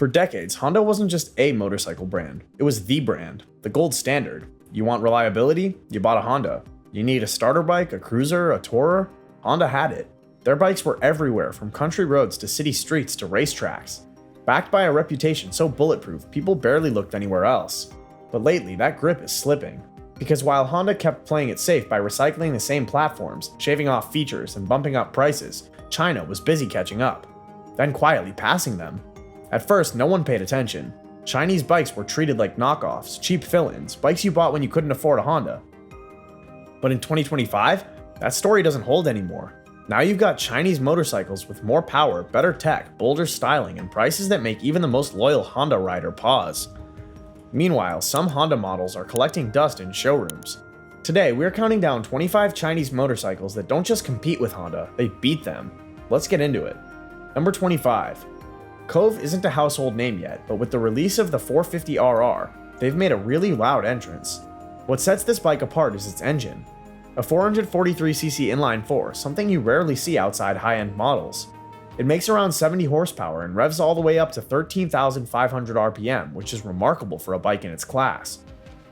For decades, Honda wasn't just a motorcycle brand, it was the brand, the gold standard. You want reliability? You bought a Honda. You need a starter bike, a cruiser, a tourer? Honda had it. Their bikes were everywhere, from country roads to city streets to racetracks. Backed by a reputation so bulletproof, people barely looked anywhere else. But lately, that grip is slipping. Because while Honda kept playing it safe by recycling the same platforms, shaving off features, and bumping up prices, China was busy catching up, then quietly passing them. At first, no one paid attention. Chinese bikes were treated like knockoffs, cheap fill-ins, bikes you bought when you couldn't afford a Honda. But in 2025, that story doesn't hold anymore. Now you've got Chinese motorcycles with more power, better tech, bolder styling, and prices that make even the most loyal Honda rider pause. Meanwhile, some Honda models are collecting dust in showrooms. Today, we're counting down 25 Chinese motorcycles that don't just compete with Honda, they beat them. Let's get into it. Number 25. Cove isn't a household name yet, but with the release of the 450RR, they've made a really loud entrance. What sets this bike apart is its engine. A 443cc inline-4, something you rarely see outside high-end models. It makes around 70 horsepower and revs all the way up to 13,500 RPM, which is remarkable for a bike in its class.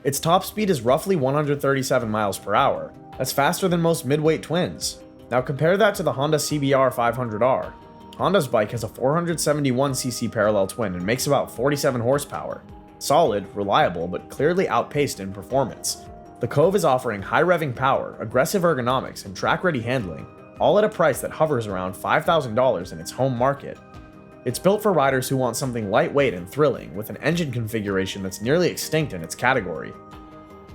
Its top speed is roughly 137 miles per hour. That's faster than most midweight twins. Now compare that to the Honda CBR 500R. Honda's bike has a 471cc parallel twin and makes about 47 horsepower. Solid, reliable, but clearly outpaced in performance. The Cove is offering high revving power, aggressive ergonomics, and track-ready handling, all at a price that hovers around $5,000 in its home market. It's built for riders who want something lightweight and thrilling, with an engine configuration that's nearly extinct in its category.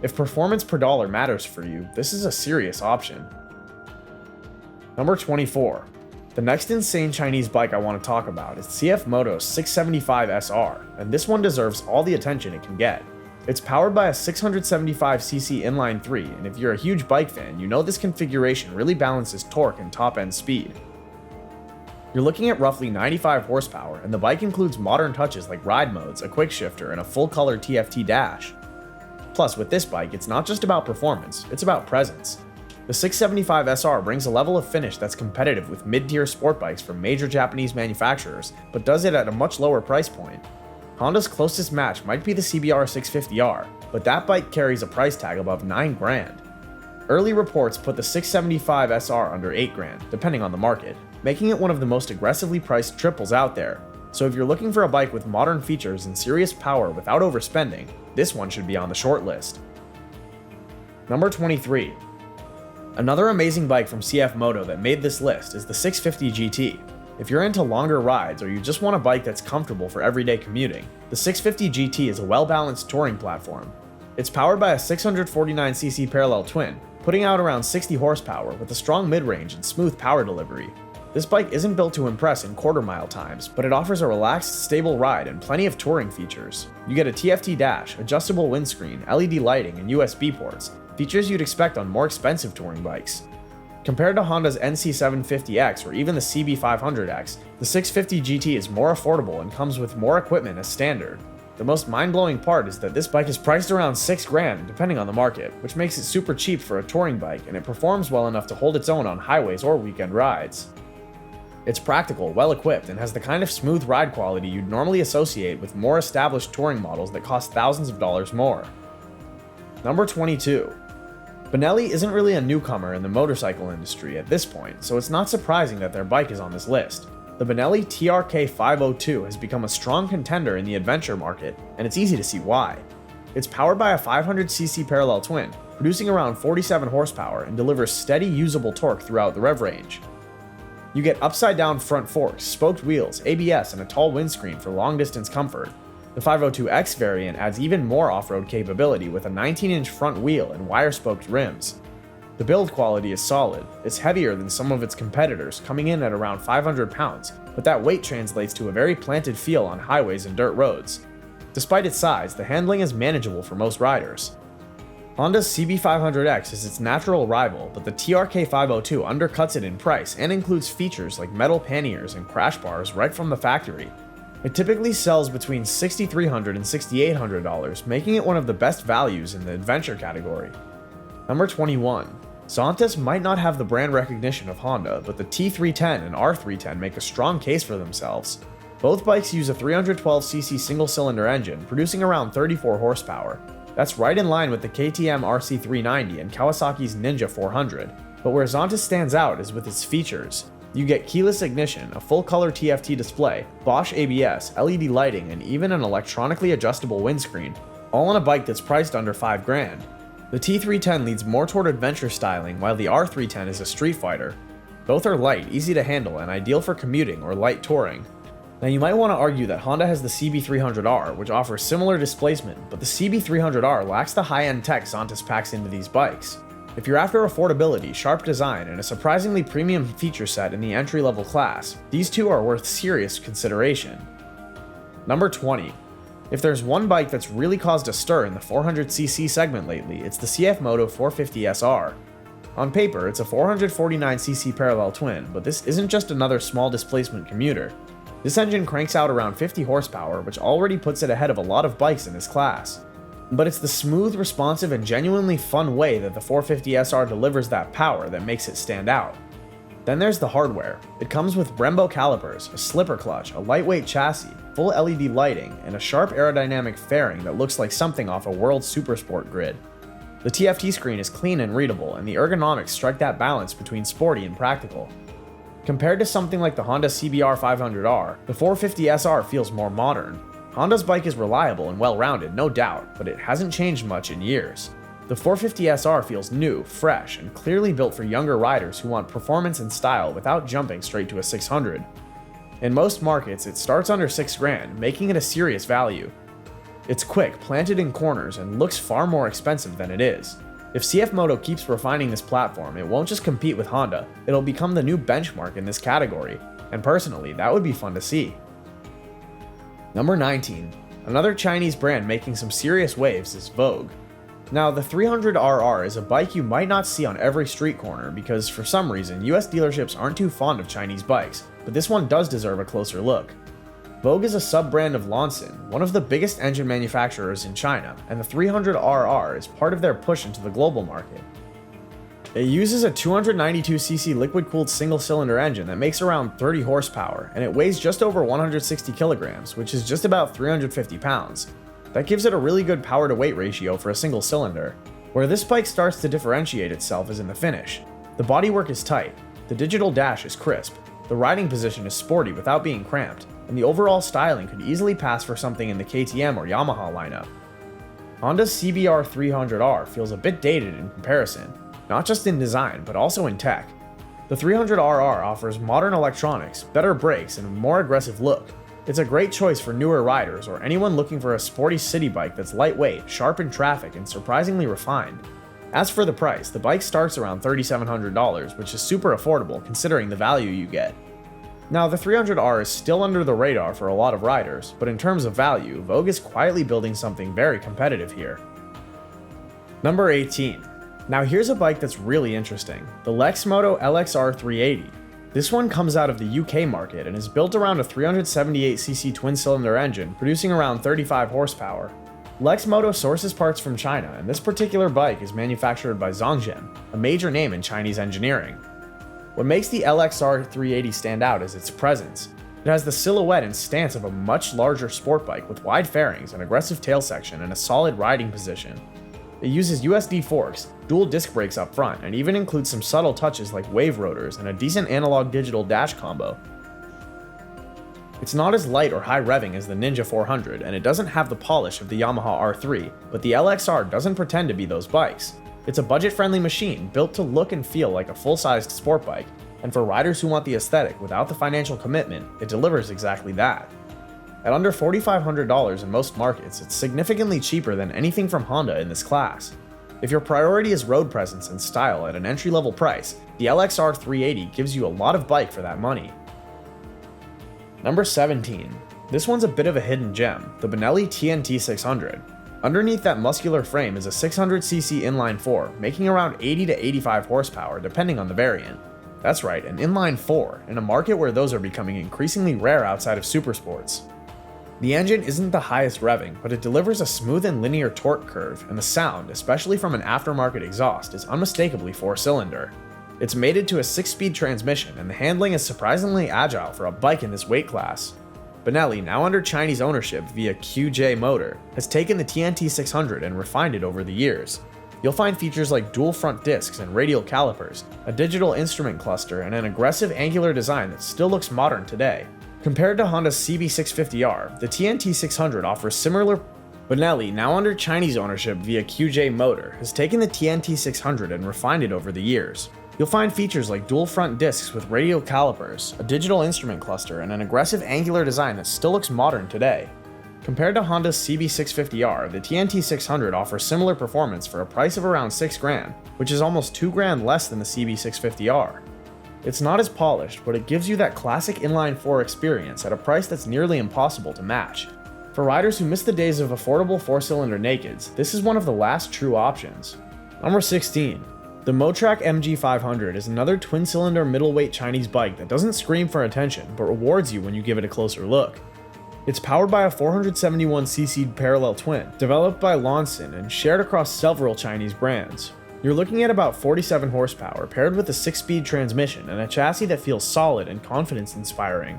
If performance per dollar matters for you, this is a serious option. Number 24. The next insane Chinese bike I want to talk about is CF Moto's 675 SR, and this one deserves all the attention it can get. It's powered by a 675cc inline-3, and if you're a huge bike fan, you know this configuration really balances torque and top-end speed. You're looking at roughly 95 horsepower, and the bike includes modern touches like ride modes, a quick shifter, and a full-color TFT dash. Plus, with this bike, it's not just about performance, it's about presence. The 675 SR brings a level of finish that's competitive with mid-tier sport bikes from major Japanese manufacturers, but does it at a much lower price point. Honda's closest match might be the CBR 650R, but that bike carries a price tag above $9 grand. Early reports put the 675 SR under $8 grand, depending on the market, making it one of the most aggressively priced triples out there. So if you're looking for a bike with modern features and serious power without overspending, this one should be on the short list. Number 23. Another amazing bike from CF Moto that made this list is the 650 GT. If you're into longer rides or you just want a bike that's comfortable for everyday commuting, the 650 GT is a well-balanced touring platform. It's powered by a 649cc parallel twin, putting out around 60 horsepower with a strong mid-range and smooth power delivery. This bike isn't built to impress in quarter-mile times, but it offers a relaxed, stable ride and plenty of touring features. You get a TFT dash, adjustable windscreen, LED lighting, and USB ports, features you'd expect on more expensive touring bikes. Compared to Honda's NC750X or even the CB500X, the 650 GT is more affordable and comes with more equipment as standard. The most mind-blowing part is that this bike is priced around $6 grand depending on the market, which makes it super cheap for a touring bike, and it performs well enough to hold its own on highways or weekend rides. It's practical, well-equipped, and has the kind of smooth ride quality you'd normally associate with more established touring models that cost thousands of dollars more. Number 22. Benelli isn't really a newcomer in the motorcycle industry at this point, so it's not surprising that their bike is on this list. The Benelli TRK502 has become a strong contender in the adventure market, and it's easy to see why. It's powered by a 500cc parallel twin, producing around 47 horsepower and delivers steady, usable torque throughout the rev range. You get upside-down front forks, spoked wheels, ABS, and a tall windscreen for long-distance comfort. The 502X variant adds even more off-road capability with a 19-inch front wheel and wire-spoked rims. The build quality is solid. It's heavier than some of its competitors, coming in at around 500 pounds, but that weight translates to a very planted feel on highways and dirt roads. Despite its size, the handling is manageable for most riders. Honda's CB500X is its natural rival, but the TRK502 undercuts it in price and includes features like metal panniers and crash bars right from the factory. It typically sells between $6,300 and $6,800, making it one of the best values in the adventure category. Number 21. Zante might not have the brand recognition of Honda, but the T310 and R310 make a strong case for themselves. Both bikes use a 312cc single-cylinder engine, producing around 34 horsepower. That's right in line with the KTM RC390 and Kawasaki's Ninja 400. But where Zante stands out is with its features. You get keyless ignition, a full-color TFT display, Bosch ABS, LED lighting, and even an electronically adjustable windscreen, all on a bike that's priced under $5,000. The T310 leads more toward adventure styling, while the R310 is a street fighter. Both are light, easy to handle, and ideal for commuting or light touring. Now you might want to argue that Honda has the CB300R, which offers similar displacement, but the CB300R lacks the high-end tech Zante packs into these bikes. If you're after affordability, sharp design, and a surprisingly premium feature set in the entry-level class, these two are worth serious consideration. Number 20. If there's one bike that's really caused a stir in the 400cc segment lately, it's the CF Moto 450SR. On paper, it's a 449cc parallel twin, but this isn't just another small displacement commuter. This engine cranks out around 50 horsepower, which already puts it ahead of a lot of bikes in this class. But it's the smooth, responsive, and genuinely fun way that the 450SR delivers that power that makes it stand out. Then there's the hardware. It comes with Brembo calipers, a slipper clutch, a lightweight chassis, full LED lighting, and a sharp aerodynamic fairing that looks like something off a World Supersport grid. The TFT screen is clean and readable, and the ergonomics strike that balance between sporty and practical. Compared to something like the Honda CBR 500R, the 450SR feels more modern. Honda's bike is reliable and well-rounded, no doubt, but it hasn't changed much in years. The 450SR feels new, fresh, and clearly built for younger riders who want performance and style without jumping straight to a 600. In most markets, it starts under $6,000, making it a serious value. It's quick, planted in corners, and looks far more expensive than it is. If CF Moto keeps refining this platform, it won't just compete with Honda, it'll become the new benchmark in this category, and personally, that would be fun to see. Number 19. Another Chinese brand making some serious waves is Vogue. Now, the 300RR is a bike you might not see on every street corner because, for some reason, US dealerships aren't too fond of Chinese bikes, but this one does deserve a closer look. Vogue is a sub-brand of Lansin, one of the biggest engine manufacturers in China, and the 300RR is part of their push into the global market. It uses a 292cc liquid-cooled single-cylinder engine that makes around 30 horsepower, and it weighs just over 160 kilograms, which is just about 350 pounds. That gives it a really good power-to-weight ratio for a single cylinder. Where this bike starts to differentiate itself is in the finish. The bodywork is tight, the digital dash is crisp, the riding position is sporty without being cramped, and the overall styling could easily pass for something in the KTM or Yamaha lineup. Honda's CBR 300R feels a bit dated in comparison, not just in design, but also in tech. The 300RR offers modern electronics, better brakes, and a more aggressive look. It's a great choice for newer riders or anyone looking for a sporty city bike that's lightweight, sharp in traffic, and surprisingly refined. As for the price, the bike starts around $3,700, which is super affordable considering the value you get. Now, the 300R is still under the radar for a lot of riders, but in terms of value, Vogue is quietly building something very competitive here. Number 18. Now here's a bike that's really interesting, the Lex Moto LXR 380. This one comes out of the UK market and is built around a 378cc twin-cylinder engine, producing around 35 horsepower. Lex Moto sources parts from China, and this particular bike is manufactured by Zongen, a major name in Chinese engineering. What makes the LXR 380 stand out is its presence. It has the silhouette and stance of a much larger sport bike with wide fairings, an aggressive tail section, and a solid riding position. It uses USD forks, dual disc brakes up front, and even includes some subtle touches like wave rotors and a decent analog-digital dash combo. It's not as light or high revving as the Ninja 400, and it doesn't have the polish of the Yamaha R3, but the LXR doesn't pretend to be those bikes. It's a budget-friendly machine built to look and feel like a full-sized sport bike, and for riders who want the aesthetic without the financial commitment, it delivers exactly that. At under $4,500 in most markets, it's significantly cheaper than anything from Honda in this class. If your priority is road presence and style at an entry-level price, the LXR 380 gives you a lot of bike for that money. Number 17. This one's a bit of a hidden gem, the Benelli TNT600. Underneath that muscular frame is a 600cc inline-4, making around 80 to 85 horsepower depending on the variant. That's right, an inline-4, in a market where those are becoming increasingly rare outside of supersports. The engine isn't the highest revving, but it delivers a smooth and linear torque curve, and the sound, especially from an aftermarket exhaust, is unmistakably 4-cylinder. It's mated to a 6-speed transmission, and the handling is surprisingly agile for a bike in this weight class. Benelli, now under Chinese ownership via QJ Motor, has taken the TNT600 and refined it over the years. You'll find features like dual front discs and radial calipers, a digital instrument cluster, and an aggressive angular design that still looks modern today. Compared to Honda's CB650R, the TNT600 offers similar. Benelli, now under Chinese ownership via QJ Motor, has taken the TNT600 and refined it over the years. You'll find features like dual front discs with radial calipers, a digital instrument cluster, and an aggressive angular design that still looks modern today. Compared to Honda's CB650R, the TNT600 offers similar performance for a price of around $6,000, which is almost $2,000 less than the CB650R. It's not as polished, but it gives you that classic inline-4 experience at a price that's nearly impossible to match. For riders who miss the days of affordable 4-cylinder nakeds, this is one of the last true options. Number 16. The Motrac MG500 is another twin-cylinder middleweight Chinese bike that doesn't scream for attention, but rewards you when you give it a closer look. It's powered by a 471cc parallel twin, developed by Lonson and shared across several Chinese brands. You're looking at about 47 horsepower, paired with a 6-speed transmission and a chassis that feels solid and confidence-inspiring.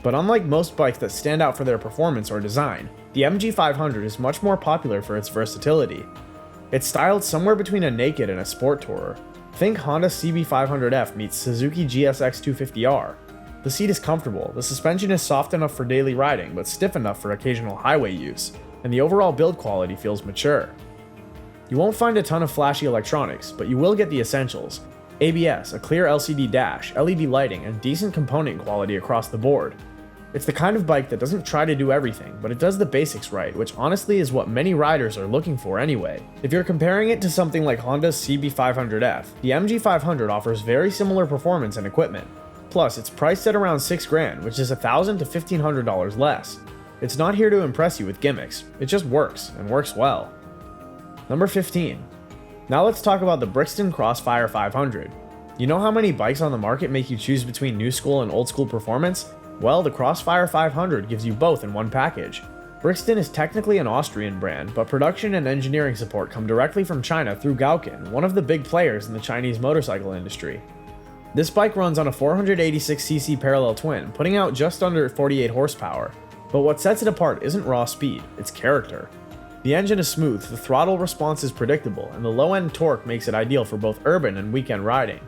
But unlike most bikes that stand out for their performance or design, the MG500 is much more popular for its versatility. It's styled somewhere between a naked and a sport tourer. Think Honda CB500F meets Suzuki GSX 250R. The seat is comfortable, the suspension is soft enough for daily riding but stiff enough for occasional highway use, and the overall build quality feels mature. You won't find a ton of flashy electronics, but you will get the essentials: ABS, a clear LCD dash, LED lighting, and decent component quality across the board. It's the kind of bike that doesn't try to do everything, but it does the basics right, which honestly is what many riders are looking for anyway. If you're comparing it to something like Honda's CB500F, the MG500 offers very similar performance and equipment. Plus, it's priced at around $6,000, which is $1,000 to $1,500 less. It's not here to impress you with gimmicks, it just works, and works well. Number 15. Now let's talk about the Brixton Crossfire 500. You know how many bikes on the market make you choose between new school and old school performance? Well, the Crossfire 500 gives you both in one package. Brixton is technically an Austrian brand, but production and engineering support come directly from China through Gaoken, one of the big players in the Chinese motorcycle industry. This bike runs on a 486cc parallel twin, putting out just under 48 horsepower. But what sets it apart isn't raw speed, it's character. The engine is smooth, the throttle response is predictable, and the low-end torque makes it ideal for both urban and weekend riding.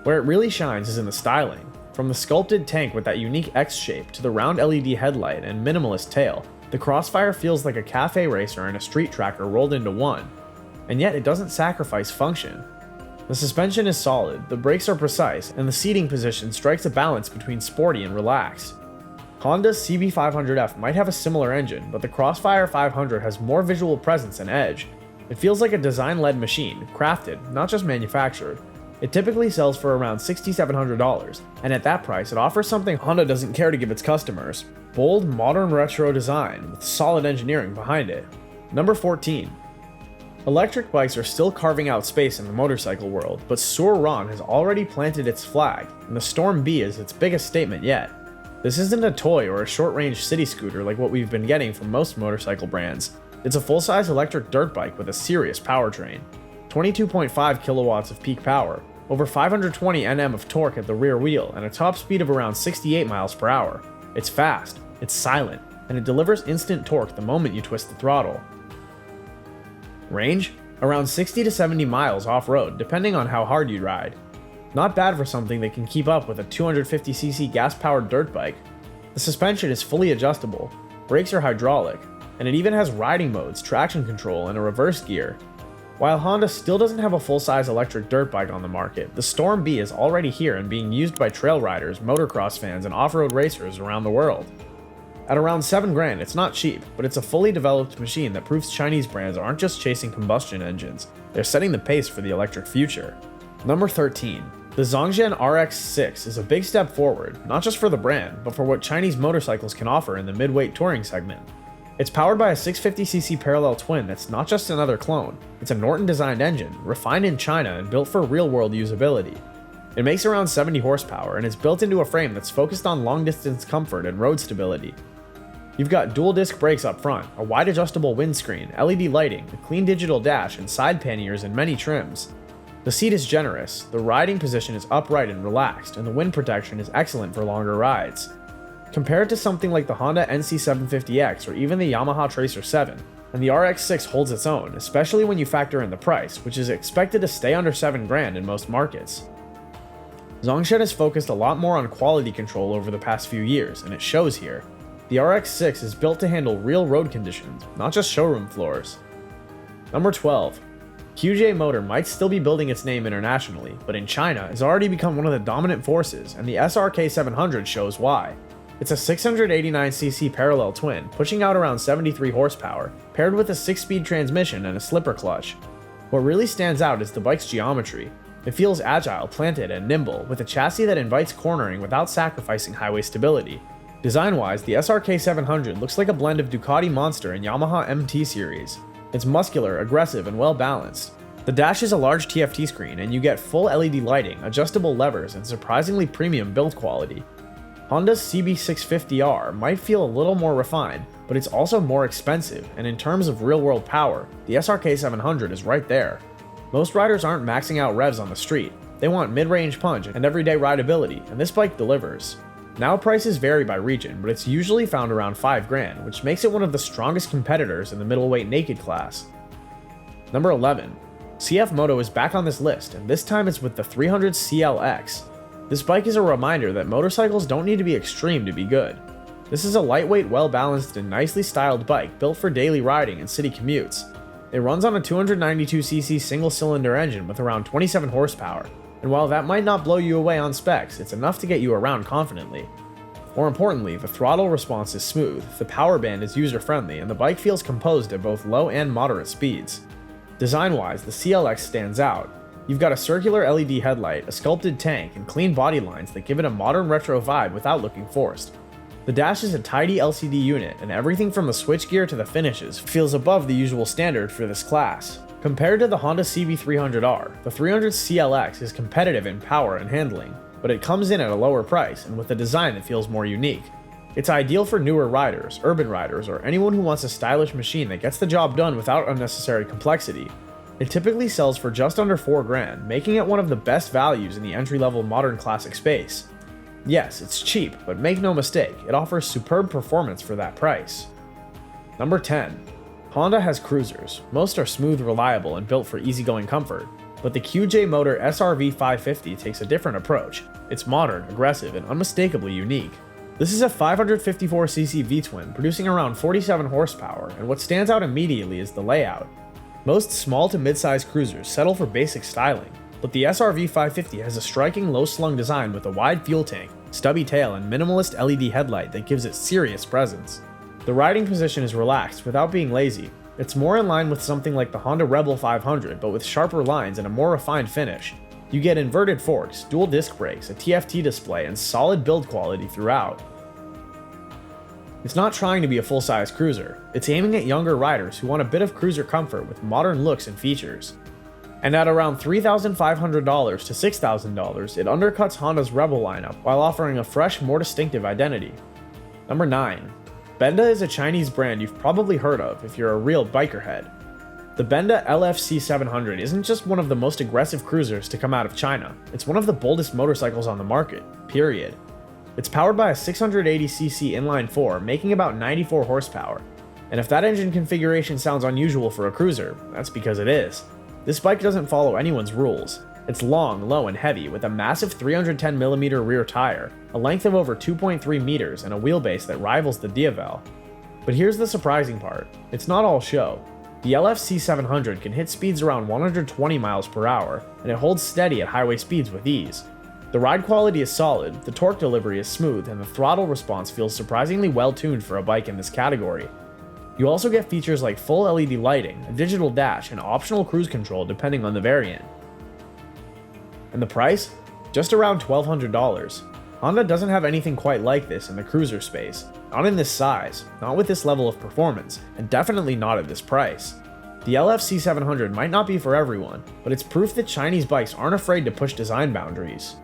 Where it really shines is in the styling. From the sculpted tank with that unique X shape to the round LED headlight and minimalist tail, the Crossfire feels like a cafe racer and a street tracker rolled into one. And yet it doesn't sacrifice function. The suspension is solid, the brakes are precise, and the seating position strikes a balance between sporty and relaxed. Honda's CB500F might have a similar engine, but the Crossfire 500 has more visual presence and edge. It feels like a design-led machine, crafted, not just manufactured. It typically sells for around $6,700, and at that price it offers something Honda doesn't care to give its customers: bold, modern retro design with solid engineering behind it. Number 14. Electric bikes are still carving out space in the motorcycle world, but Suron has already planted its flag, and the Storm B is its biggest statement yet. This isn't a toy or a short-range city scooter like what we've been getting from most motorcycle brands. It's a full-size electric dirt bike with a serious powertrain. 22.5 kilowatts of peak power, over 520 Nm of torque at the rear wheel, and a top speed of around 68 miles per hour. It's fast, it's silent, and it delivers instant torque the moment you twist the throttle. Range? Around 60 to 70 miles off-road, depending on how hard you ride. Not bad for something that can keep up with a 250cc gas-powered dirt bike. The suspension is fully adjustable, brakes are hydraulic, and it even has riding modes, traction control, and a reverse gear. While Honda still doesn't have a full-size electric dirt bike on the market, the Storm B is already here and being used by trail riders, motocross fans, and off-road racers around the world. At around $7,000, it's not cheap, but it's a fully developed machine that proves Chinese brands aren't just chasing combustion engines, they're setting the pace for the electric future. Number 13. The Zongen RX6 is a big step forward, not just for the brand, but for what Chinese motorcycles can offer in the mid-weight touring segment. It's powered by a 650cc parallel twin that's not just another clone, it's a Norton-designed engine, refined in China and built for real-world usability. It makes around 70 horsepower and is built into a frame that's focused on long-distance comfort and road stability. You've got dual-disc brakes up front, a wide adjustable windscreen, LED lighting, a clean digital dash, and side panniers in many trims. The seat is generous, the riding position is upright and relaxed, and the wind protection is excellent for longer rides. Compare it to something like the Honda NC750X or even the Yamaha Tracer 7, and the RX6 holds its own, especially when you factor in the price, which is expected to stay under $7,000 in most markets. Zongen has focused a lot more on quality control over the past few years, and it shows here. The RX6 is built to handle real road conditions, not just showroom floors. Number 12. QJ Motor might still be building its name internationally, but in China has already become one of the dominant forces, and the SRK700 shows why. It's a 689cc parallel twin, pushing out around 73 horsepower, paired with a 6-speed transmission and a slipper clutch. What really stands out is the bike's geometry. It feels agile, planted, and nimble, with a chassis that invites cornering without sacrificing highway stability. Design-wise, the SRK700 looks like a blend of Ducati Monster and Yamaha MT series. It's muscular, aggressive, and well-balanced. The dash is a large TFT screen, and you get full LED lighting, adjustable levers, and surprisingly premium build quality. Honda's CB650R might feel a little more refined, but it's also more expensive, and in terms of real-world power, the SRK700 is right there. Most riders aren't maxing out revs on the street. They want mid-range punch and everyday rideability, and this bike delivers. Now prices vary by region, but it's usually found around $5,000, which makes it one of the strongest competitors in the middleweight naked class. Number 11. CF Moto is back on this list, and this time it's with the 300 CLX. This bike is a reminder that motorcycles don't need to be extreme to be good. This is a lightweight, well-balanced, and nicely styled bike built for daily riding and city commutes. It runs on a 292cc single-cylinder engine with around 27 horsepower, and while that might not blow you away on specs, it's enough to get you around confidently. More importantly, the throttle response is smooth, the power band is user-friendly, and the bike feels composed at both low and moderate speeds. Design-wise, the CLX stands out. You've got a circular LED headlight, a sculpted tank, and clean body lines that give it a modern retro vibe without looking forced. The dash is a tidy LCD unit, and everything from the switchgear to the finishes feels above the usual standard for this class. Compared to the Honda CB300R, the 300 CLX is competitive in power and handling, but it comes in at a lower price and with a design that feels more unique. It's ideal for newer riders, urban riders, or anyone who wants a stylish machine that gets the job done without unnecessary complexity. It typically sells for just under $4,000, making it one of the best values in the entry-level modern classic space. Yes, it's cheap, but make no mistake, it offers superb performance for that price. Number 10. Honda has cruisers. Most are smooth, reliable, and built for easygoing comfort, but the QJ Motor SRV 550 takes a different approach. It's modern, aggressive, and unmistakably unique. This is a 554cc V-twin producing around 47 horsepower, and what stands out immediately is the layout. Most small to mid-size cruisers settle for basic styling, but the SRV 550 has a striking low-slung design with a wide fuel tank, stubby tail, and minimalist LED headlight that gives it serious presence. The riding position is relaxed without being lazy. It's more in line with something like the Honda Rebel 500, but with sharper lines and a more refined finish. You get inverted forks, dual disc brakes, a TFT display, and solid build quality throughout. It's not trying to be a full-size cruiser. It's aiming at younger riders who want a bit of cruiser comfort with modern looks and features. And at around $3,500 to $6,000, it undercuts Honda's Rebel lineup while offering a fresh, more distinctive identity. Number 9. Benda is a Chinese brand you've probably heard of if you're a real biker head. The Benda LFC700 isn't just one of the most aggressive cruisers to come out of China, it's one of the boldest motorcycles on the market, period. It's powered by a 680cc inline-4, making about 94 horsepower. And if that engine configuration sounds unusual for a cruiser, that's because it is. This bike doesn't follow anyone's rules. It's long, low, and heavy, with a massive 310mm rear tire, a length of over 2.3 meters, and a wheelbase that rivals the Diavel. But here's the surprising part. It's not all show. The LFC700 can hit speeds around 120 miles per hour, and it holds steady at highway speeds with ease. The ride quality is solid, the torque delivery is smooth, and the throttle response feels surprisingly well tuned for a bike in this category. You also get features like full LED lighting, a digital dash, and optional cruise control depending on the variant. And the price? Just around $1,200. Honda doesn't have anything quite like this in the cruiser space. Not in this size, not with this level of performance, and definitely not at this price. The LFC700 might not be for everyone, but it's proof that Chinese bikes aren't afraid to push design boundaries.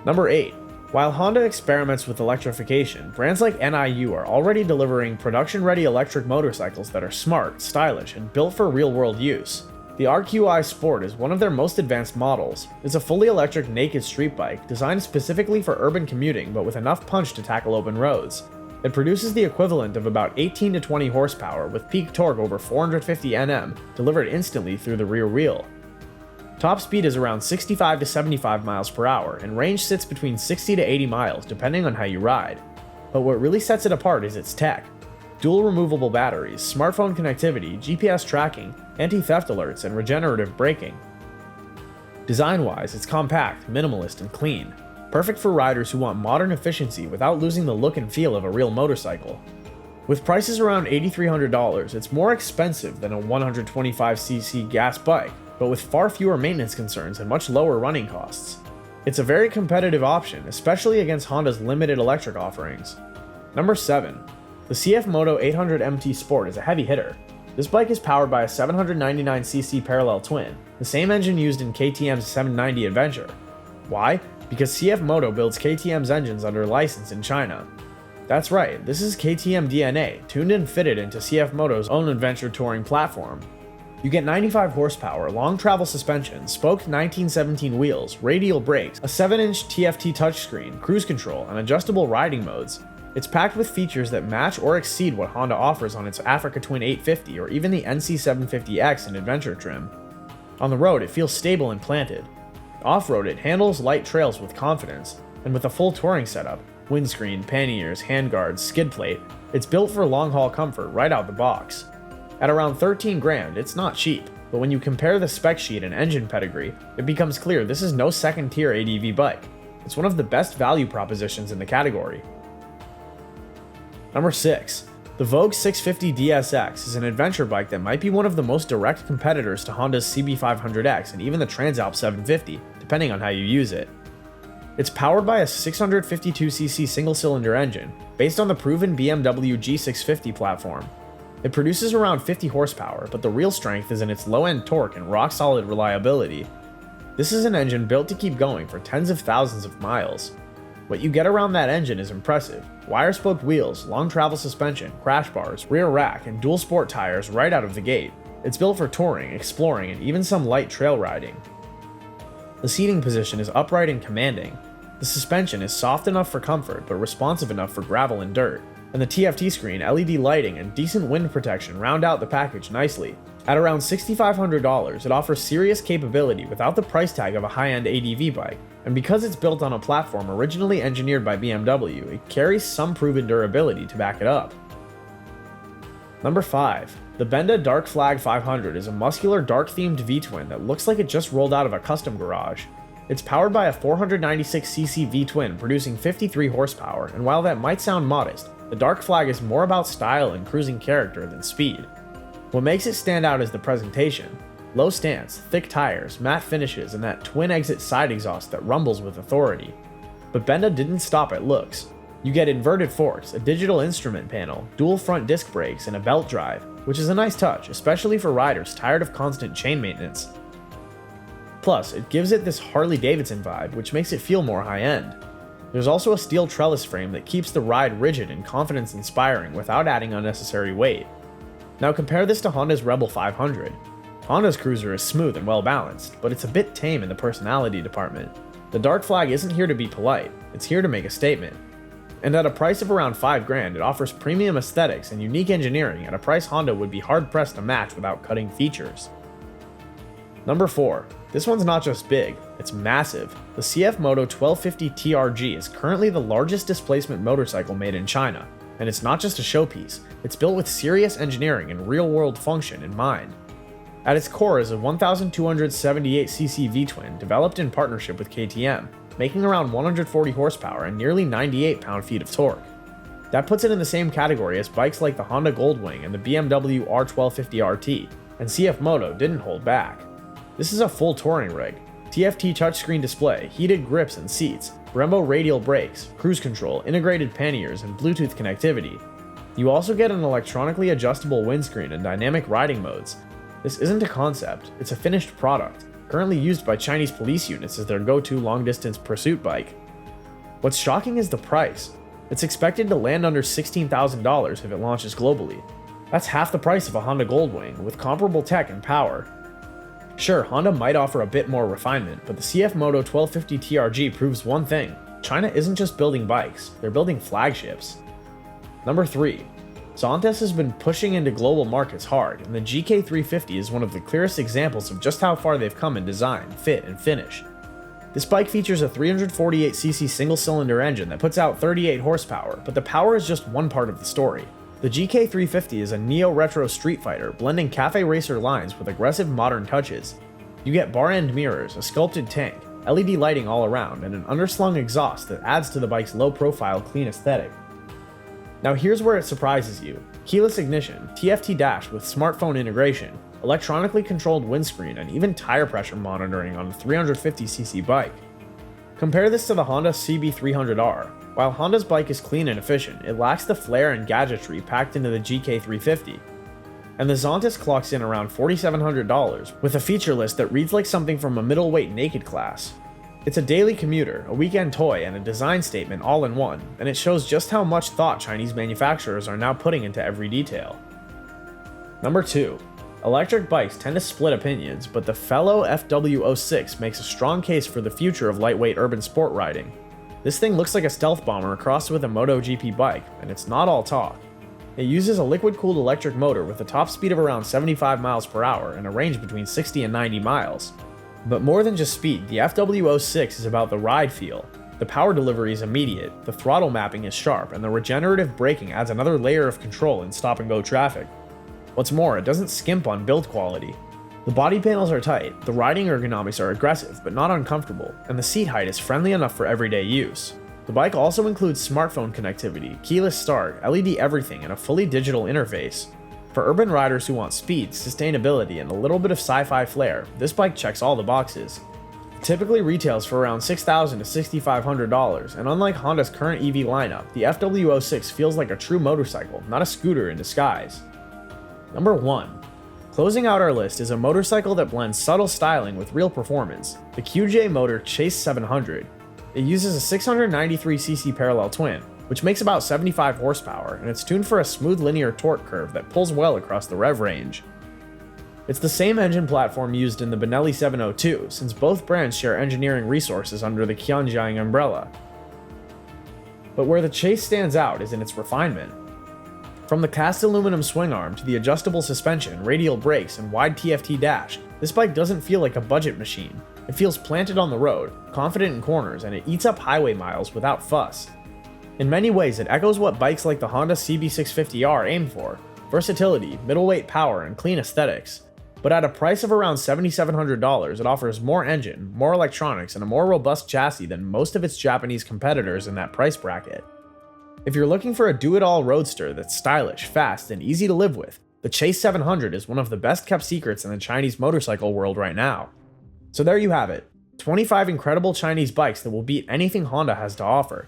Number 8. While Honda experiments with electrification, brands like NIU are already delivering production-ready electric motorcycles that are smart, stylish, and built for real-world use. The RQI Sport is one of their most advanced models. It's a fully electric naked street bike designed specifically for urban commuting but with enough punch to tackle open roads. It produces the equivalent of about 18 to 20 horsepower with peak torque over 450 Nm delivered instantly through the rear wheel. Top speed is around 65 to 75 miles per hour and range sits between 60 to 80 miles depending on how you ride. But what really sets it apart is its tech. Dual removable batteries, smartphone connectivity, GPS tracking, anti-theft alerts, and regenerative braking. Design-wise, it's compact, minimalist, and clean. Perfect for riders who want modern efficiency without losing the look and feel of a real motorcycle. With prices around $8,300, it's more expensive than a 125cc gas bike, but with far fewer maintenance concerns and much lower running costs. It's a very competitive option, especially against Honda's limited electric offerings. Number 7. The CF Moto 800 MT Sport is a heavy hitter. This bike is powered by a 799cc parallel twin, the same engine used in KTM's 790 Adventure. Why? Because CF Moto builds KTM's engines under license in China. That's right, this is KTM DNA, tuned and fitted into CF Moto's own adventure touring platform. You get 95 horsepower, long travel suspension, spoked 1917 wheels, radial brakes, a 7-inch TFT touchscreen, cruise control, and adjustable riding modes. It's packed with features that match or exceed what Honda offers on its Africa Twin 850 or even the NC750X in adventure trim. On the road, it feels stable and planted. Off-road, it handles light trails with confidence, and with a full touring setup, windscreen, panniers, handguards, skid plate, it's built for long-haul comfort right out the box. At around 13 grand, it's not cheap, but when you compare the spec sheet and engine pedigree, it becomes clear this is no second-tier ADV bike. It's one of the best value propositions in the category. Number 6. The Vogue 650 DSX is an adventure bike that might be one of the most direct competitors to Honda's CB500X and even the Transalp 750, depending on how you use it. It's powered by a 652cc single-cylinder engine, based on the proven BMW G650 platform. It produces around 50 horsepower, but the real strength is in its low-end torque and rock-solid reliability. This is an engine built to keep going for tens of thousands of miles. What you get around that engine is impressive. Wire-spoked wheels, long travel suspension, crash bars, rear rack, and dual sport tires right out of the gate. It's built for touring, exploring, and even some light trail riding. The seating position is upright and commanding. The suspension is soft enough for comfort, but responsive enough for gravel and dirt. And the TFT screen, LED lighting, and decent wind protection round out the package nicely. At around $6,500, it offers serious capability without the price tag of a high-end ADV bike. And because it's built on a platform originally engineered by BMW, it carries some proven durability to back it up. Number 5. The Benda Dark Flag 500 is a muscular dark-themed V-twin that looks like it just rolled out of a custom garage. It's powered by a 496cc V-twin producing 53 horsepower, and while that might sound modest, the Dark Flag is more about style and cruising character than speed. What makes it stand out is the presentation. Low stance, thick tires, matte finishes, and that twin-exit side exhaust that rumbles with authority. But Benda didn't stop at looks. You get inverted forks, a digital instrument panel, dual front disc brakes, and a belt drive, which is a nice touch, especially for riders tired of constant chain maintenance. Plus, it gives it this Harley-Davidson vibe, which makes it feel more high-end. There's also a steel trellis frame that keeps the ride rigid and confidence-inspiring without adding unnecessary weight. Now compare this to Honda's Rebel 500. Honda's cruiser is smooth and well-balanced, but it's a bit tame in the personality department. The Dark Flag isn't here to be polite, it's here to make a statement. And at a price of around $5 grand, it offers premium aesthetics and unique engineering at a price Honda would be hard-pressed to match without cutting features. Number 4. This one's not just big, it's massive. The CF Moto 1250 TRG is currently the largest displacement motorcycle made in China, and it's not just a showpiece, it's built with serious engineering and real-world function in mind. At its core is a 1278cc V-twin developed in partnership with KTM, making around 140 horsepower and nearly 98 pound-feet of torque. That puts it in the same category as bikes like the Honda Goldwing and the BMW R1250 RT, and CF Moto didn't hold back. This is a full touring rig. TFT touchscreen display, heated grips and seats, Brembo radial brakes, cruise control, integrated panniers, and Bluetooth connectivity. You also get an electronically adjustable windscreen and dynamic riding modes. This isn't a concept, it's a finished product, currently used by Chinese police units as their go-to long-distance pursuit bike. What's shocking is the price. It's expected to land under $16,000 if it launches globally. That's half the price of a Honda Goldwing, with comparable tech and power. Sure, Honda might offer a bit more refinement, but the CF Moto 1250 TRG proves one thing: China isn't just building bikes, they're building flagships. Number 3. Zante has been pushing into global markets hard, and the GK350 is one of the clearest examples of just how far they've come in design, fit, and finish. This bike features a 348cc single-cylinder engine that puts out 38 horsepower, but the power is just one part of the story. The GK350 is a neo-retro street fighter, blending cafe racer lines with aggressive modern touches. You get bar-end mirrors, a sculpted tank, LED lighting all around, and an underslung exhaust that adds to the bike's low-profile, clean aesthetic. Now here's where it surprises you: keyless ignition, TFT dash with smartphone integration, electronically controlled windscreen, and even tire pressure monitoring on a 350cc bike. Compare this to the Honda CB300R. While Honda's bike is clean and efficient, it lacks the flair and gadgetry packed into the GK350. And the Zante clocks in around $4,700, with a feature list that reads like something from a middleweight naked class. It's a daily commuter, a weekend toy, and a design statement all in one, and it shows just how much thought Chinese manufacturers are now putting into every detail. Number 2. Electric bikes tend to split opinions, but the fellow FW06 makes a strong case for the future of lightweight urban sport riding. This thing looks like a stealth bomber crossed with a MotoGP bike, and it's not all talk. It uses a liquid-cooled electric motor with a top speed of around 75 miles per hour and a range between 60 and 90 miles. But more than just speed, the FW06 is about the ride feel. The power delivery is immediate, the throttle mapping is sharp, and the regenerative braking adds another layer of control in stop-and-go traffic. What's more, it doesn't skimp on build quality. The body panels are tight, the riding ergonomics are aggressive but not uncomfortable, and the seat height is friendly enough for everyday use. The bike also includes smartphone connectivity, keyless start, LED everything, and a fully digital interface. For urban riders who want speed, sustainability, and a little bit of sci-fi flair, this bike checks all the boxes. It typically retails for around $6,000 to $6,500, and unlike Honda's current EV lineup, the FW06 feels like a true motorcycle, not a scooter in disguise. Number 1. Closing out our list is a motorcycle that blends subtle styling with real performance, the QJ Motor Chase 700. It uses a 693cc parallel twin, which makes about 75 horsepower, and it's tuned for a smooth linear torque curve that pulls well across the rev range. It's the same engine platform used in the Benelli 702, since both brands share engineering resources under the Qianjiang umbrella. But where the Chase stands out is in its refinement. From the cast aluminum swing arm to the adjustable suspension, radial brakes, and wide TFT dash, this bike doesn't feel like a budget machine. It feels planted on the road, confident in corners, and it eats up highway miles without fuss. In many ways, it echoes what bikes like the Honda CB650R aim for: versatility, middleweight power, and clean aesthetics. But at a price of around $7,700, it offers more engine, more electronics, and a more robust chassis than most of its Japanese competitors in that price bracket. If you're looking for a do-it-all roadster that's stylish, fast, and easy to live with, the Chase 700 is one of the best-kept secrets in the Chinese motorcycle world right now. So there you have it, 25 incredible Chinese bikes that will beat anything Honda has to offer.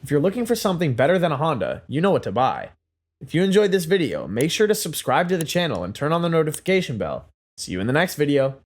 If you're looking for something better than a Honda, you know what to buy. If you enjoyed this video, make sure to subscribe to the channel and turn on the notification bell. See you in the next video.